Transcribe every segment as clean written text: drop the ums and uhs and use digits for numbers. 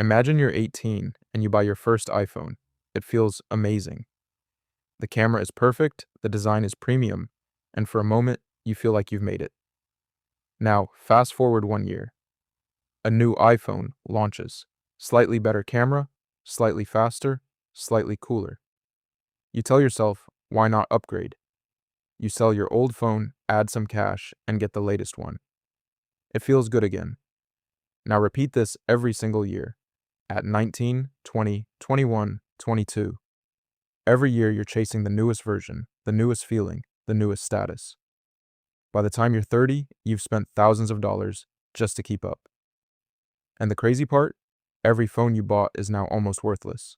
Imagine you're 18 and you buy your first iPhone. It feels amazing. The camera is perfect, the design is premium, and for a moment, you feel like you've made it. Now, fast forward 1 year. A new iPhone launches. Slightly better camera, slightly faster, slightly cooler. You tell yourself, why not upgrade? You sell your old phone, add some cash, and get the latest one. It feels good again. Now repeat this every single year. At 19, 20, 21, 22. Every year you're chasing the newest version, the newest feeling, the newest status. By the time you're 30, you've spent thousands of dollars just to keep up. And the crazy part? Every phone you bought is now almost worthless.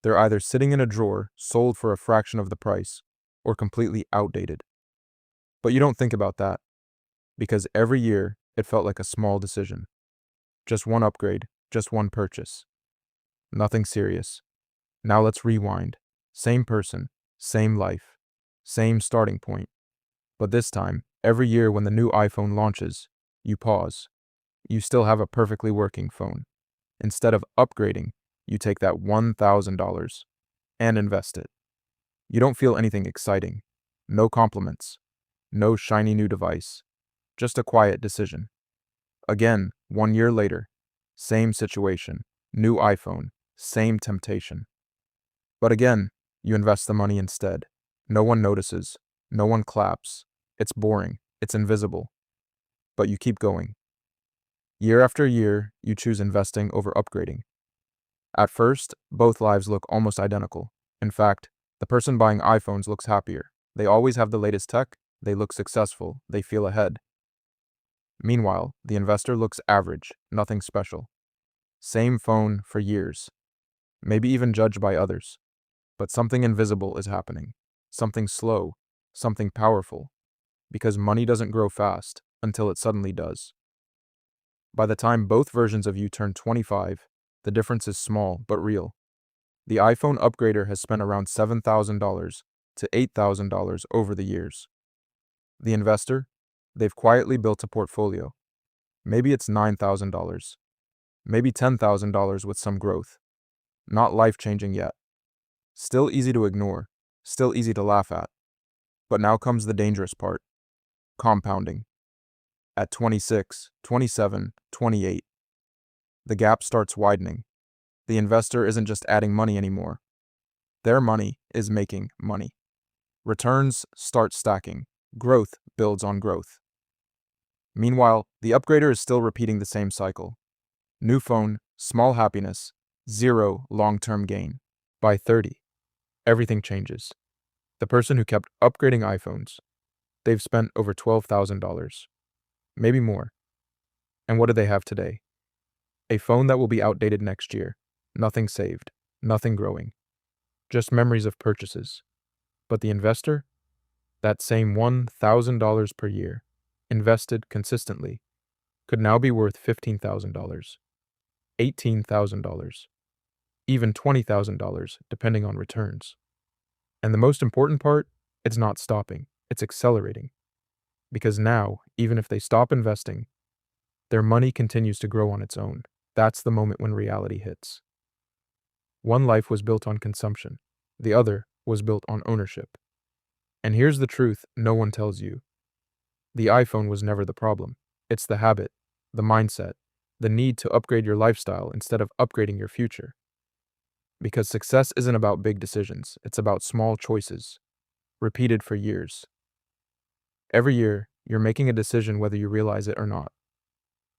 They're either sitting in a drawer, sold for a fraction of the price, or completely outdated. But you don't think about that, because every year it felt like a small decision. Just one upgrade, just one purchase. Nothing serious. Now let's rewind. Same person, same life, same starting point. But this time, every year when the new iPhone launches, you pause. You still have a perfectly working phone. Instead of upgrading, you take that $1,000 and invest it. You don't feel anything exciting. No compliments. No shiny new device. Just a quiet decision. Again, 1 year later, same situation, new iPhone, same temptation. But again, you invest the money instead. No one notices. No one claps. It's boring. It's invisible. But you keep going. Year after year, you choose investing over upgrading. At first, both lives look almost identical. In fact, the person buying iPhones looks happier. They always have the latest tech, they look successful, they feel ahead. Meanwhile, the investor looks average, nothing special. Same phone for years, maybe even judged by others. But something invisible is happening. Something slow, something powerful. Because money doesn't grow fast until it suddenly does. By the time both versions of you turn 25, the difference is small but real. The iPhone upgrader has spent around $7,000 to $8,000 over the years. The investor? They've quietly built a portfolio. Maybe it's $9,000. Maybe $10,000 with some growth. Not life-changing yet. Still easy to ignore. Still easy to laugh at. But now comes the dangerous part. Compounding. At 26, 27, 28. The gap starts widening. The investor isn't just adding money anymore. Their money is making money. Returns start stacking. Growth builds on growth. Meanwhile, the upgrader is still repeating the same cycle. New phone, small happiness, zero long-term gain. By 30, everything changes. The person who kept upgrading iPhones, they've spent over $12,000. Maybe more. And what do they have today? A phone that will be outdated next year. Nothing saved. Nothing growing. Just memories of purchases. But the investor? That same $1,000 per year, invested consistently, could now be worth $15,000, $18,000, even $20,000, depending on returns. And the most important part, it's not stopping, it's accelerating. Because now, even if they stop investing, their money continues to grow on its own. That's the moment when reality hits. One life was built on consumption, the other was built on ownership. And here's the truth no one tells you. The iPhone was never the problem. It's the habit, the mindset, the need to upgrade your lifestyle instead of upgrading your future. Because success isn't about big decisions, it's about small choices, repeated for years. Every year, you're making a decision whether you realize it or not.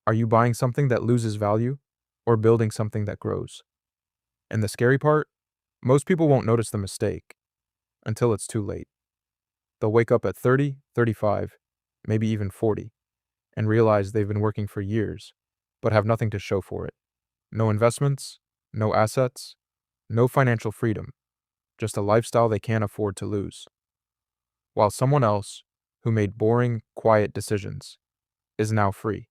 Are you buying something that loses value or building something that grows? And the scary part? Most people won't notice the mistake until it's too late. They'll wake up at 30, 35, maybe even 40, and realize they've been working for years, but have nothing to show for it. No investments, no assets, no financial freedom, just a lifestyle they can't afford to lose. While someone else, who made boring, quiet decisions, is now free.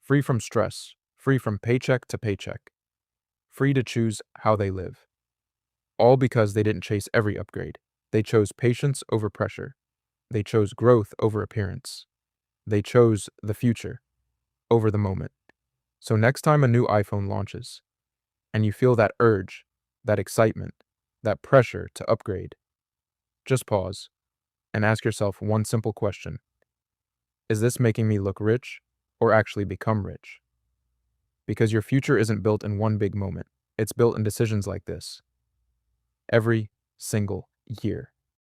Free from stress, free from paycheck to paycheck, free to choose how they live. All because they didn't chase every upgrade. They chose patience over pressure. They chose growth over appearance. They chose the future over the moment. So next time a new iPhone launches, and you feel that urge, that excitement, that pressure to upgrade, just pause and ask yourself one simple question. Is this making me look rich or actually become rich? Because your future isn't built in one big moment. It's built in decisions like this every single year.